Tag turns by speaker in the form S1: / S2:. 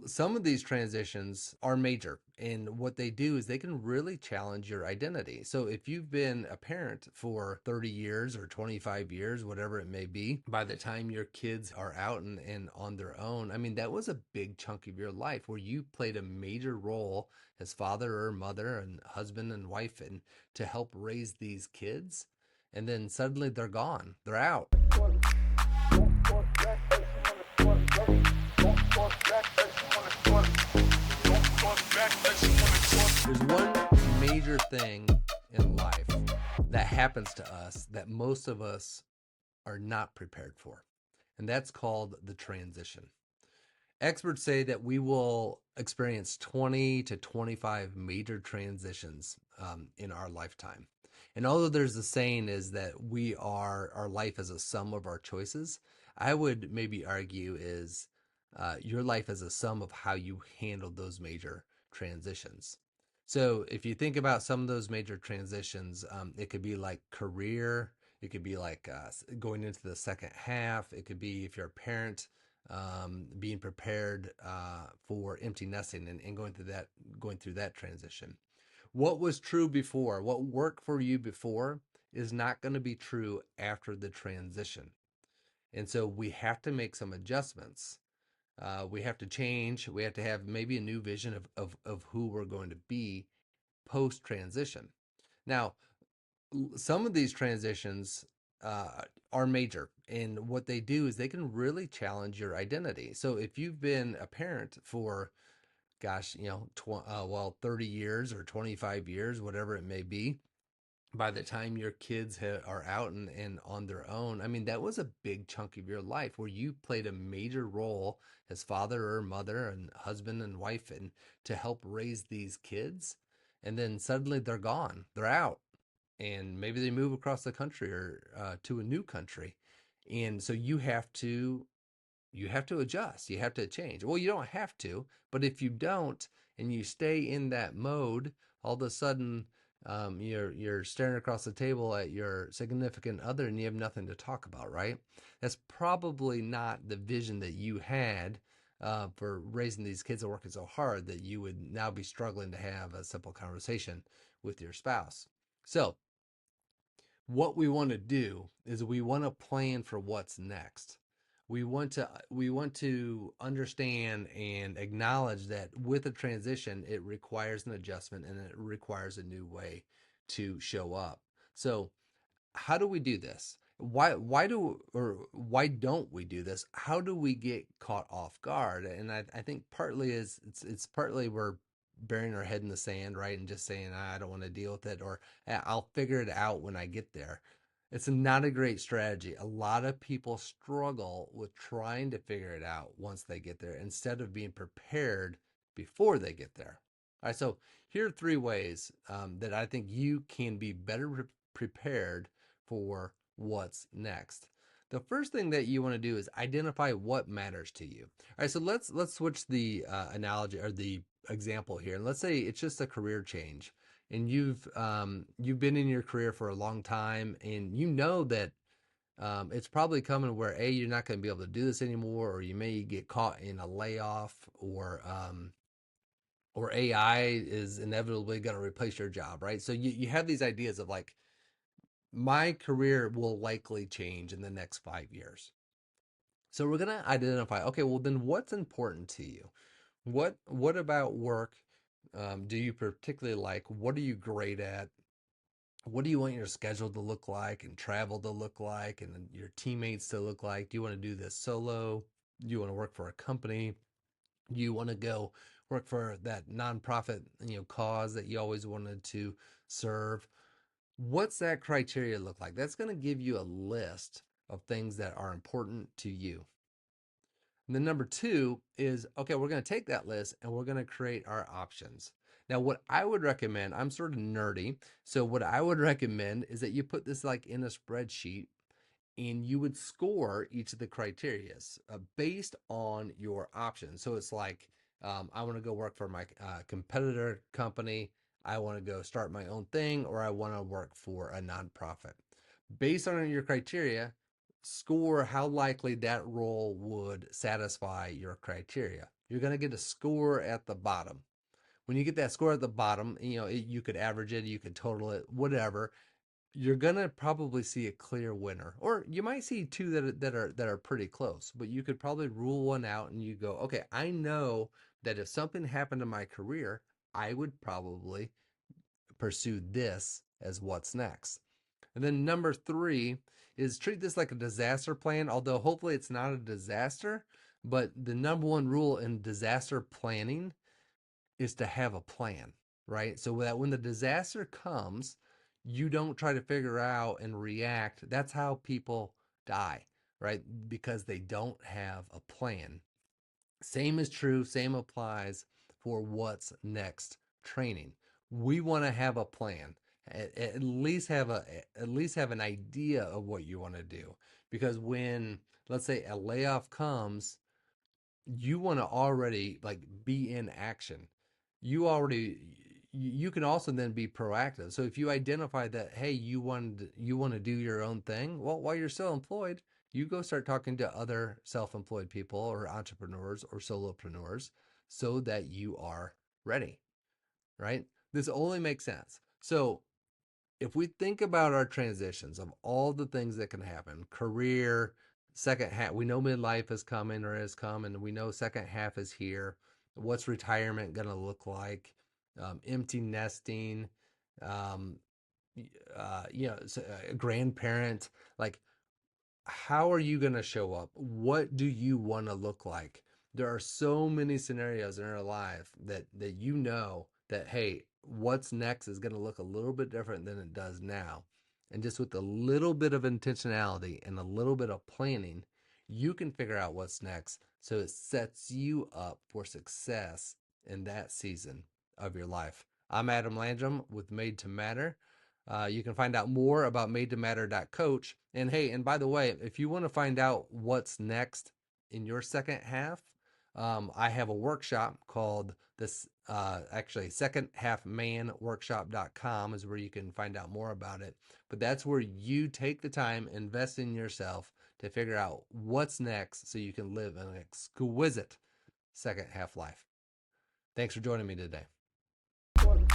S1: Some of these transitions are major, and what they do is they can really challenge your identity. So if you've been a parent for 30 years or 25 years, whatever it may be, by the time your kids are out and on their own, I mean, that was a big chunk of your life where you played a major role as father or mother and husband and wife and to help raise these kids. And then suddenly they're gone, they're out. There's one major thing in life that happens to us that most of us are not prepared for, and that's called the transition. Experts say that we will experience 20 to 25 major transitions in our lifetime. And although there's a saying is that our life is a sum of our choices, I would maybe argue is your life is a sum of how you handle those major transitions. So if you think about some of those major transitions, it could be like career, it could be like going into the second half, it could be if you're a parent, being prepared for empty nesting and going through that transition. What was true before, what worked for you before, is not going to be true after the transition. And so we have to make some adjustments. We have to change. We have to have maybe a new vision of who we're going to be post transition. Now, some of these transitions are major, and what they do is they can really challenge your identity. So if you've been a parent for, gosh, 30 years or 25 years, whatever it may be, by the time your kids are out and on their own, I mean, that was a big chunk of your life where you played a major role as father or mother and husband and wife and to help raise these kids. And then suddenly they're gone, they're out, and maybe they move across the country or to a new country. And so you have to adjust, you have to change. Well, you don't have to, but if you don't and you stay in that mode, all of a sudden you're staring across the table at your significant other and you have nothing to talk about, right? That's probably not the vision that you had for raising these kids and working so hard that you would now be struggling to have a simple conversation with your spouse. So what we want to do is we want to plan for what's next. We want to understand and acknowledge that with a transition, it requires an adjustment and it requires a new way to show up. So how do we do this? Why don't we do this? How do we get caught off guard? And I think partly is it's partly we're burying our head in the sand, right? And just saying, I don't want to deal with it, or I'll figure it out when I get there. It's not a great strategy. A lot of people struggle with trying to figure it out once they get there instead of being prepared before they get there. All right, so here are three ways that I think you can be better prepared for what's next. The first thing that you want to do is identify what matters to you. All right, so let's switch the analogy or the example here, and let's say it's just a career change, and you've been in your career for a long time, and you know that it's probably coming where you're not going to be able to do this anymore, or you may get caught in a layoff, or AI is inevitably going to replace your job, right? So you have these ideas of like, my career will likely change in the next 5 years. So we're going to identify, okay, well, then what's important to you? What about work do you particularly like? What are you great at? What do you want your schedule to look like and travel to look like and your teammates to look like? Do you want to do this solo? Do you want to work for a company? Do you want to go work for that nonprofit, cause that you always wanted to serve? What's that criteria look like? That's going to give you a list of things that are important to you. And then number two is, okay, we're going to take that list and we're going to create our options. Now, what I would recommend, I'm sort of nerdy. So what I would recommend is that you put this like in a spreadsheet and you would score each of the criterias based on your options. So it's like, I want to go work for my competitor company. I want to go start my own thing, or I want to work for a nonprofit. Based on your criteria, score how likely that role would satisfy your criteria. You're going to get a score at the bottom. When you get that score at the bottom, you could average it, you could total it, whatever. You're gonna probably see a clear winner, or you might see two that are pretty close. But you could probably rule one out, and you go, okay, I know that if something happened in my career, I would probably pursue this as what's next. And then number three is treat this like a disaster plan, although hopefully it's not a disaster. But the number one rule in disaster planning is to have a plan, right? So that when the disaster comes, you don't try to figure out and react. That's how people die, right? Because they don't have a plan. Same is true, same applies for what's next training. We want to have a plan. At least have an idea of what you want to do, because when, let's say, a layoff comes, you want to already like be in action. You can also then be proactive. So if you identify that, hey, you want to do your own thing, well, while you're still employed, you go start talking to other self-employed people or entrepreneurs or solopreneurs so that you are ready, right? This only makes sense. So if we think about our transitions of all the things that can happen, career, second half, we know midlife is coming or has come, and we know second half is here. What's retirement going to look like? Empty nesting, um, a grandparent. Like, how are you going to show up? What do you want to look like? There are so many scenarios in our life that that, hey, what's next is going to look a little bit different than it does now. And just with a little bit of intentionality and a little bit of planning, you can figure out what's next so it sets you up for success in that season of your life. I'm Adam Landrum with Made to Matter. You can find out more about madetomatter.coach. And hey, and by the way, if you want to find out what's next in your second half, I have a workshop called this, actually, secondhalfmanworkshop.com is where you can find out more about it. But that's where you take the time, invest in yourself to figure out what's next so you can live an exquisite second half life. Thanks for joining me today. Don't